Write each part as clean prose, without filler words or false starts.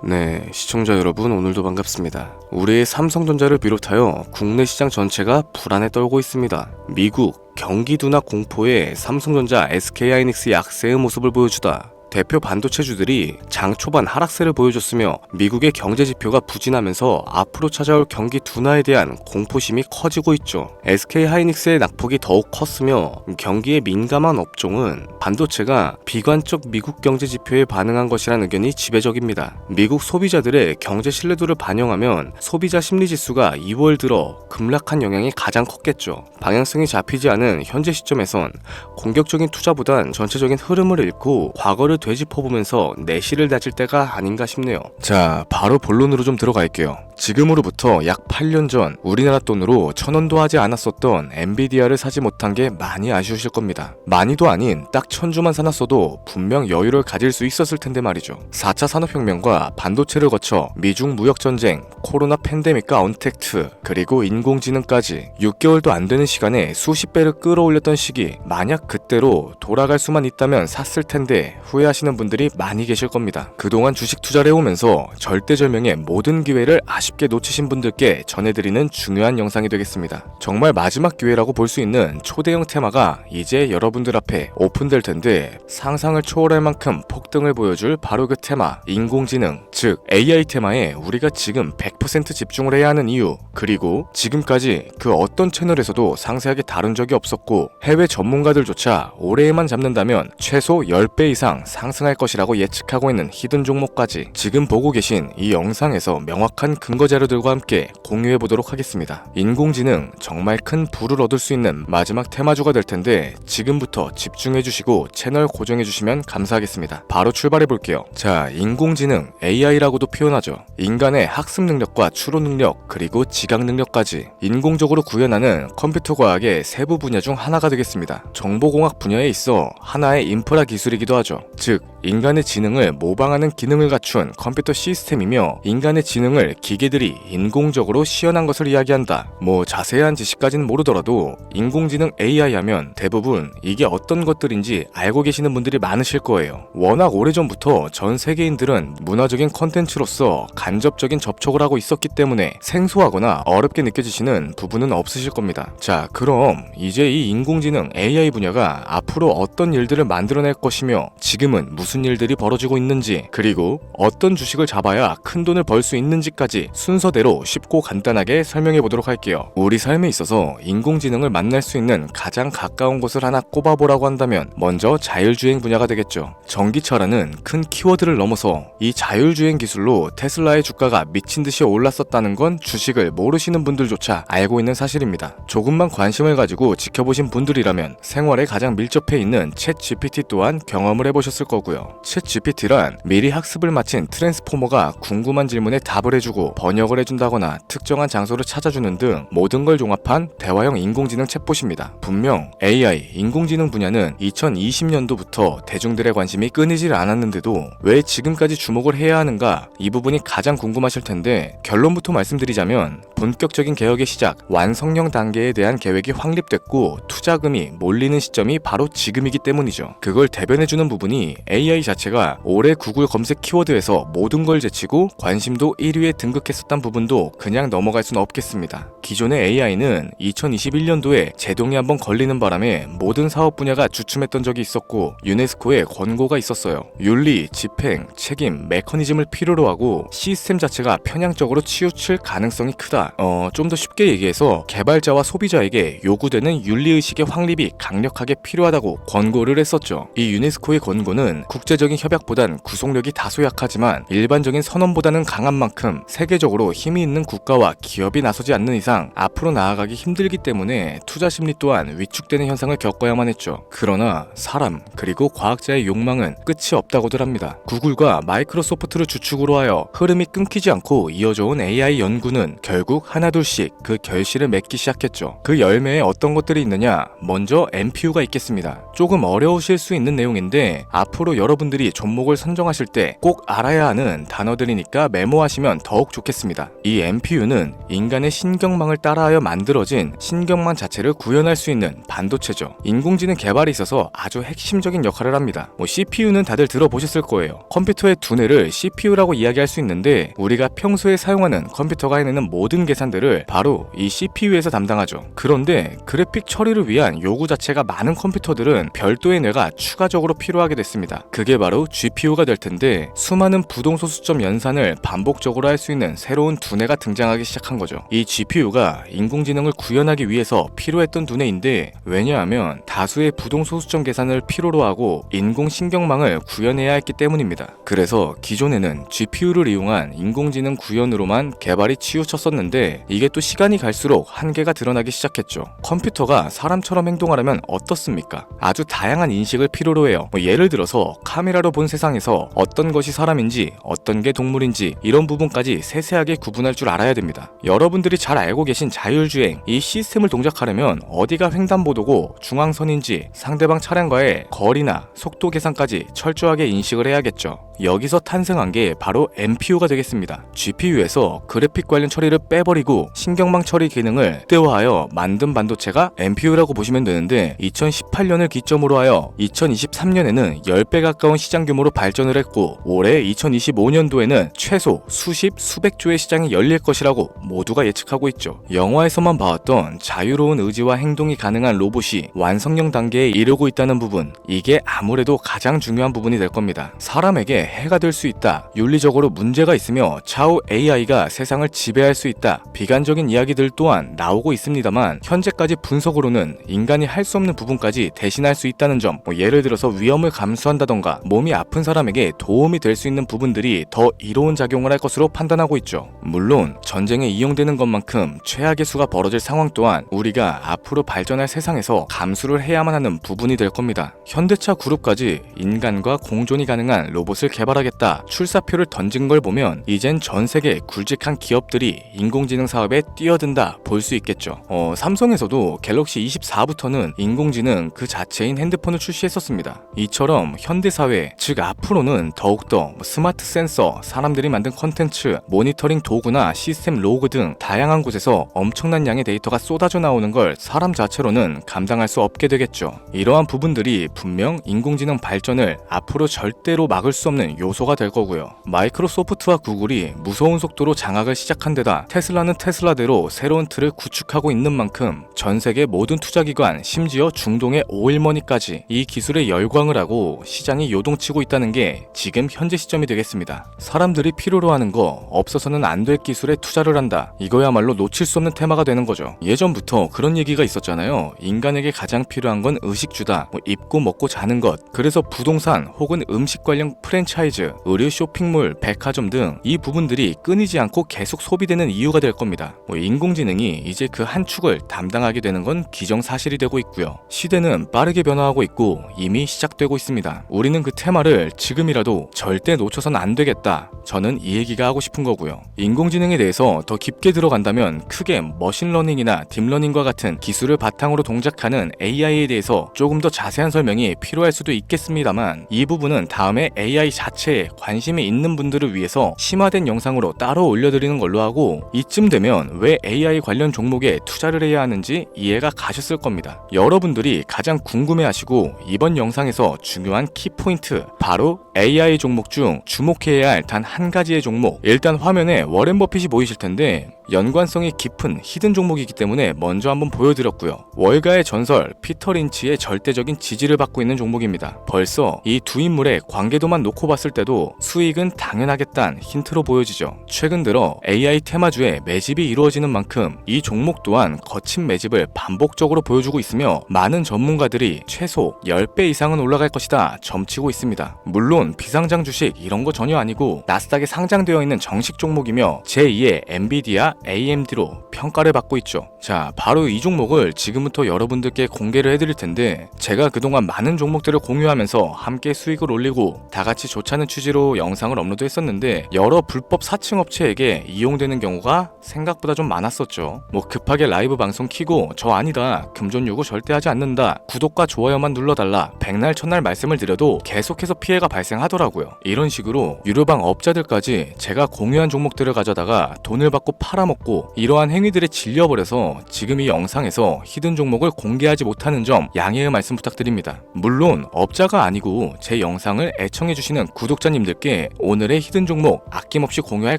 네, 시청자 여러분 오늘도 반갑습니다. 우리의 삼성전자를 비롯하여 국내 시장 전체가 불안에 떨고 있습니다. 미국, 경기 둔화 공포에 삼성전자, SK하이닉스 약세의 모습을 보여주다 대표 반도체주들이 장 초반 하락세를 보여줬으며 미국의 경제 지표가 부진하면서 앞으로 찾아올 경기 둔화에 대한 공포심이 커지고 있죠. SK하이닉스의 낙폭이 더욱 컸으며 경기에 민감한 업종은 반도체가 비관적 미국 경제 지표에 반응한 것이라는 의견이 지배적입니다. 미국 소비자들의 경제 신뢰도를 반영하면 소비자 심리지수가 2월 들어 급락한 영향이 가장 컸겠죠. 방향성이 잡히지 않은 현재 시점에선 공격적인 투자보단 전체적인 흐름을 읽고 과거를 되짚어보면서 내실을 다질 때가 아닌가 싶네요. 자, 바로 본론으로 좀 들어갈게요. 지금으로부터 약 8년 전 우리나라 돈으로 1,000원도 하지 않았었던 엔비디아를 사지 못한 게 많이 아쉬우실 겁니다. 많이도 아닌 딱 1,000주만 사놨어도 분명 여유를 가질 수 있었을 텐데 말이죠. 4차 산업혁명과 반도체를 거쳐 미중 무역전쟁, 코로나 팬데믹과 언택트, 그리고 인공지능까지 6개월도 안 되는 시간에 수십 배를 끌어올렸던 시기, 만약 그때로 돌아갈 수만 있다면 샀을 텐데 후회하시는 분들이 많이 계실 겁니다. 그동안 주식 투자를 해오면서 절대절명의 모든 기회를 아쉽게 놓치신 분들께 전해드리는 중요한 영상이 되겠습니다. 정말 마지막 기회라고 볼 수 있는 초대형 테마가 이제 여러분들 앞에 오픈될 텐데 상상을 초월할 만큼 폭등을 보여줄 바로 그 테마, 인공지능, 즉 AI 테마에 우리가 지금 100% 집중을 해야 하는 이유, 그리고 지금까지 그 어떤 채널에서도 상세하게 다룬 적이 없었고 해외 전문가들조차 올해에만 잡는다면 최소 10배 이상 상승할 것이라고 예측하고 있는 히든 종목까지 지금 보고 계신 이 영상에서 명확한 근거 자료들과 함께 공유해 보도록 하겠습니다. 인공지능 정말 큰 부를 얻을 수 있는 마지막 테마주가 될 텐데 지금부터 집중해 주시고 채널 고정해 주시면 감사하겠습니다. 바로 출발해 볼게요. 자, 인공지능 AI라고도 표현하죠. 인간의 학습 능력과 추론 능력 그리고 지각 능력까지 인공적으로 구현하는 컴퓨터 과학의 세부 분야 중 하나가 되겠습니다. 정보공학 분야에 있어 하나의 인프라 기술이기도 하죠. 즉 인간의 지능을 모방하는 기능을 갖춘 컴퓨터 시스템이며 인간의 지능을 기계들이 인공적으로 시연한 것을 이야기한다. 뭐 자세한 지식까지는 모르더라도 인공지능 AI 하면 대부분 이게 어떤 것들인지 알고 계시는 분들이 많으실 거예요. 워낙 오래전부터 전 세계인들은 문화적인 컨텐츠로서 간접적인 접촉을 하고 있었기 때문에 생소하거나 어렵게 느껴지시는 부분은 없으실 겁니다. 자, 그럼 이제 이 인공지능 AI 분야가 앞으로 어떤 일들을 만들어낼 것이며 지금은 무슨 일들이 벌어지고 있는지, 그리고 어떤 주식을 잡아야 큰 돈을 벌 수 있는지까지 순서대로 쉽고 간단하게 설명해 보도록 할게요. 우리 삶에 있어서 인공지능을 만날 수 있는 가장 가까운 곳을 하나 꼽아보라고 한다면 먼저 자율주행 분야가 되겠죠. 전기차라는 큰 키워드를 넘어서 이 자율주행 기술로 테슬라의 주가가 미친 듯이 올랐었다는 건 주식을 모르시는 분들조차 알고 있는 사실입니다. 조금만 관심을 가지고 지켜보신 분들이라면 생활에 가장 밀접해 있는 챗 GPT 또한 경험을 해보셨을 거고요. 챗 GPT란 미리 학습을 마친 트랜스포머가 궁금한 질문에 답을 해주고 번역을 해준다거나 특정한 장소를 찾아주는 등 모든 걸 종합한 대화형 인공지능 챗봇입니다. 분명 AI, 인공지능 분야는 2020년도부터 대중들의 관심이 끊이질 않았는데도 왜 지금까지 주목을 해야 하는가, 이 부분이 가장 궁금하실 텐데 결론부터 말씀드리자면 본격적인 개혁의 시작, 완성형 단계에 대한 계획이 확립됐고 투자금이 몰리는 시점이 바로 지금이기 때문이죠. 그걸 대변해주는 부분이 AI 자체가 올해 구글 검색 키워드에서 모든 걸 제치고 관심도 1위에 등극했었던 부분도 그냥 넘어갈 수는 없겠습니다. 기존의 AI는 2021년도에 제동이 한번 걸리는 바람에 모든 사업 분야가 주춤했던 적이 있었고 유네스코의 권고가 있었어요. 윤리, 집행, 책임, 메커니즘을 필요로 하고 시스템 자체가 편향적으로 치우칠 가능성이 크다. 좀 더 쉽게 얘기해서 개발자와 소비자에게 요구되는 윤리의식의 확립이 강력하게 필요하다고 권고를 했었죠. 이 유네스코의 권고는 국제적인 협약보단 구속력이 다소 약하지만 일반적인 선언보다는 강한 만큼 세계적으로 힘이 있는 국가와 기업이 나서지 않는 이상 앞으로 나아가기 힘들기 때문에 투자 심리 또한 위축되는 현상을 겪어야만 했죠. 그러나 사람 그리고 과학자의 욕망은 끝이 없다고들 합니다. 구글과 마이크로소프트를 주축으로 하여 흐름이 끊기지 않고 이어져온 AI 연구는 결국 하나둘씩 그 결실을 맺기 시작했죠. 그 열매에 어떤 것들이 있느냐? 먼저 NPU가 있겠습니다. 조금 어려우실 수 있는 내용인데 앞으로 여러분들이 종목을 선정하실 때 꼭 알아야 하는 단어들이니까 메모하시면 더욱 좋겠습니다. 이 NPU는 인간의 신경망을 따라하여 만들어진 신경망 자체를 구현할 수 있는 반도체죠. 인공지능 개발에 있어서 아주 핵심적인 역할을 합니다. CPU는 다들 들어보셨을 거예요. 컴퓨터의 두뇌를 CPU CPU라고 이야기할 수 있는데 우리가 평소에 사용하는 컴퓨터가 해내는 모든 계산들을 바로 이 CPU에서 담당하죠. 그런데 그래픽 처리를 위한 요구 자체가 많은 컴퓨터들은 별도의 뇌가 추가적으로 필요하게 됐습니다. 그게 바로 GPU가 될 텐데 수많은 부동소수점 연산을 반복적으로 할 수 있는 새로운 두뇌가 등장하기 시작한 거죠. 이 GPU가 인공지능을 구현하기 위해서 필요했던 두뇌인데 왜냐하면 다수의 부동소수점 계산을 필요로 하고 인공신경망을 구현해야 했기 때문입니다. 그래서 기존에는 GPU를 이용한 인공지능 구현으로만 개발이 치우쳤었는데 이게 또 시간이 갈수록 한계가 드러나기 시작했죠. 컴퓨터가 사람처럼 행동하려면 어떻습니까? 아주 다양한 인식을 필요로 해요. 예를 들어서 카메라로 본 세상에서 어떤 것이 사람인지 어떤 게 동물인지 이런 부분까지 세세하게 구분할 줄 알아야 됩니다. 여러분들이 잘 알고 계신 자율주행, 이 시스템을 동작하려면 어디가 횡단보도고 중앙선인지 상대방 차량과의 거리나 속도 계산까지 철저하게 인식을 해야겠죠. 여기서 탄생한 게 바로 NPU가 되겠습니다. GPU에서 그래픽 관련 처리를 빼버리고 신경망 처리 기능을 극대화하여 만든 반도체가 NPU라고 보시면 되는데 2018년을 기점으로 하여 2023년에는 10배 가까운 시장 규모로 발전을 했고 올해 2025년도에는 최소 수십, 수백 조의 시장이 열릴 것이라고 모두가 예측하고 있죠. 영화에서만 봐왔던 자유로운 의지와 행동이 가능한 로봇이 완성형 단계에 이르고 있다는 부분, 이게 아무래도 가장 중요한 부분이 될 겁니다. 사람에게 해가 될 수 있다, 윤리적으로 문제가 있으며 차후 AI가 세상을 지배할 수 있다, 비관적인 이야기들 또한 나오고 있습니다만 현재까지 분석으로는 인간이 할 수 없는 부분까지 대신할 수 있다는 점, 예를 들어서 위험을 감수한다던가 몸이 아픈 사람에게 도움이 될 수 있는 부분들이 더 이로운 작용을 할 것으로 판단하고 있죠. 물론 전쟁에 이용되는 것만큼 최악의 수가 벌어질 상황 또한 우리가 앞으로 발전할 세상에서 감수를 해야만 하는 부분이 될 겁니다. 현대차 그룹까지 인간과 공존이 가능한 로봇을 개발하겠다 출사표를 던진 걸 보면 이젠 전 세계 굵직한 기업들이 인공지능 사업에 뛰어든다 볼 수 있겠죠. 삼성에서도 갤럭시 24부터는 인공지능 그 자체인 핸드폰을 출시했었습니다. 이처럼 현대사회, 즉 앞으로는 더욱더 스마트 센서, 사람들이 만든 컨텐츠, 모니터링 도구나 시스템 로그 등 다양한 곳에서 엄청난 양의 데이터가 쏟아져 나오는 걸 사람 자체로는 감당할 수 없게 되겠죠. 이러한 부분들이 분명 인공지능 발전을 앞으로 절대로 막을 수 없는 요소가 될 거고요. 마이크로소프트와 구글이 무서운 속도로 장악을 시작한 데다 테슬라는 테슬라대로 새로운 틀을 구축하고 있는 만큼 전 세계 모든 투자기관, 심지어 중동의 오일머니까지 이 기술에 열광을 하고 시장이 요동치고 있다는 게 지금 현재 시점이 되겠습니다. 사람들이 필요로 하는 거, 없어서는 안 될 기술에 투자를 한다. 이거야말로 놓칠 수 없는 테마가 되는 거죠. 예전부터 그런 얘기가 있었잖아요. 인간에게 가장 필요한 건 의식주다. 입고 먹고 자는 것. 그래서 부동산 혹은 음식 관련 프랜차이즈, 의류 쇼핑몰, 백화점 등 이 부분들이 끊이지 않고 계속 소비되는 이유가 될 겁니다. 인공지능이 이제 그 한 축을 담당하게 되는 건 기정사실이 되고 있고요. 시대는 빠르게 변화하고 있고 이미 시작되고 있습니다. 우리는 그 테마를 지금이라도 절대 놓쳐선 안 되겠다. 저는 이 얘기가 하고 싶은 거고요. 인공지능에 대해서 더 깊게 들어간다면 크게 머신러닝이나 딥러닝과 같은 기술을 바탕으로 동작하는 AI에 대해서 조금 더 자세한 설명이 필요할 수도 있겠습니다만 이 부분은 다음에 AI 자체에 관심이 있는 분들을 위해서 심화된 영상으로 따로 올려드리는 걸로 하고 이쯤 되면 왜 AI 관련 종목에 투자를 해야 하는지 이해가 가셨을 겁니다. 여러분들이 가장 궁금해하시고 이번 영상에서 중요한 키포인트, 바로 AI 종목 중 주목해야 할 단 한 가지의 종목. 일단 화면에 워렌 버핏이 보이실 텐데 연관성이 깊은 히든 종목이기 때문에 먼저 한번 보여드렸고요. 월가의 전설 피터 린치의 절대적인 지지를 받고 있는 종목입니다. 벌써 이 두 인물의 관계도만 놓고 봤을 때도 수익은 당연하겠다는 힌트로 보여지죠. 최근 들어 AI 테마주에 매집이 이루어지는 만큼 이 종목 또한 거친 매집을 반복적으로 보여주고 있으며 많은 전문가들이 최소 10배 이상은 올라갈 것이다 점치고 있습니다. 물론 비상장 주식 이런 거 전혀 아니고 나스닥에 상장되어 있는 정식 종목이며 제2의 엔비디아, AMD로 평가를 받고 있죠. 자, 바로 이 종목을 지금부터 여러분들께 공개를 해드릴 텐데 제가 그동안 많은 종목들을 공유하면서 함께 수익을 올리고 다같이 좋자는 취지로 영상을 업로드 했었는데 여러 불법 사칭 업체에게 이용되는 경우가 생각보다 좀 많았었죠. 급하게 라이브 방송 키고 저 아니다, 금전 요구 절대 하지 않는다, 구독과 좋아요만 눌러달라, 백날 첫날 말씀을 드려도 계속해서 피해가 발생하더라고요. 이런 식으로 유료방 업자들까지 제가 공유한 종목들을 가져다가 돈을 받고 팔아 팔아먹고 이러한 행위들에 질려버려서 지금 이 영상에서 히든 종목을 공개하지 못하는 점 양해의 말씀 부탁드립니다. 물론 업자가 아니고 제 영상을 애청해주시는 구독자님들께 오늘의 히든 종목 아낌없이 공유할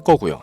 거고요.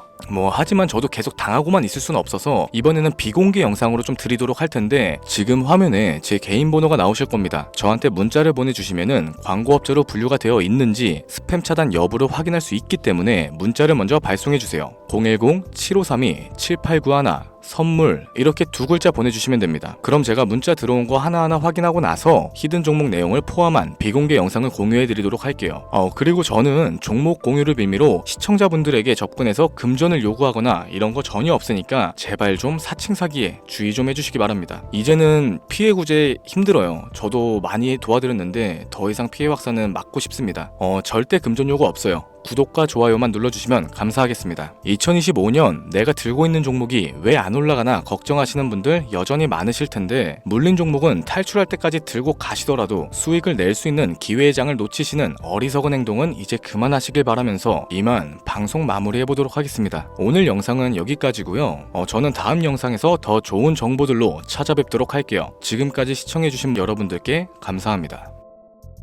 하지만 저도 계속 당하고만 있을 수는 없어서 이번에는 비공개 영상으로 좀 드리도록 할 텐데, 지금 화면에 제 개인 번호가 나오실 겁니다. 저한테 문자를 보내주시면은 광고업자로 분류가 되어 있는지 스팸 차단 여부를 확인할 수 있기 때문에 문자를 먼저 발송해주세요. 010-7532-7891 선물 이렇게 두 글자 보내주시면 됩니다. 그럼 제가 문자 들어온 거 하나하나 확인하고 나서 히든 종목 내용을 포함한 비공개 영상을 공유해드리도록 할게요. 그리고 저는 종목 공유를 빌미로 시청자분들에게 접근해서 금전을 요구하거나 이런 거 전혀 없으니까 제발 좀 사칭 사기에 주의 좀 해주시기 바랍니다. 이제는 피해 구제 힘들어요. 저도 많이 도와드렸는데 더 이상 피해 확산은 막고 싶습니다. 절대 금전 요구 없어요. 구독과 좋아요만 눌러주시면 감사하겠습니다. 2025년 내가 들고 있는 종목이 왜 안 올라가나 걱정하시는 분들 여전히 많으실 텐데, 물린 종목은 탈출할 때까지 들고 가시더라도 수익을 낼 수 있는 기회의 장을 놓치시는 어리석은 행동은 이제 그만하시길 바라면서 이만 방송 마무리해보도록 하겠습니다. 오늘 영상은 여기까지고요. 저는 다음 영상에서 더 좋은 정보들로 찾아뵙도록 할게요. 지금까지 시청해주신 여러분들께 감사합니다.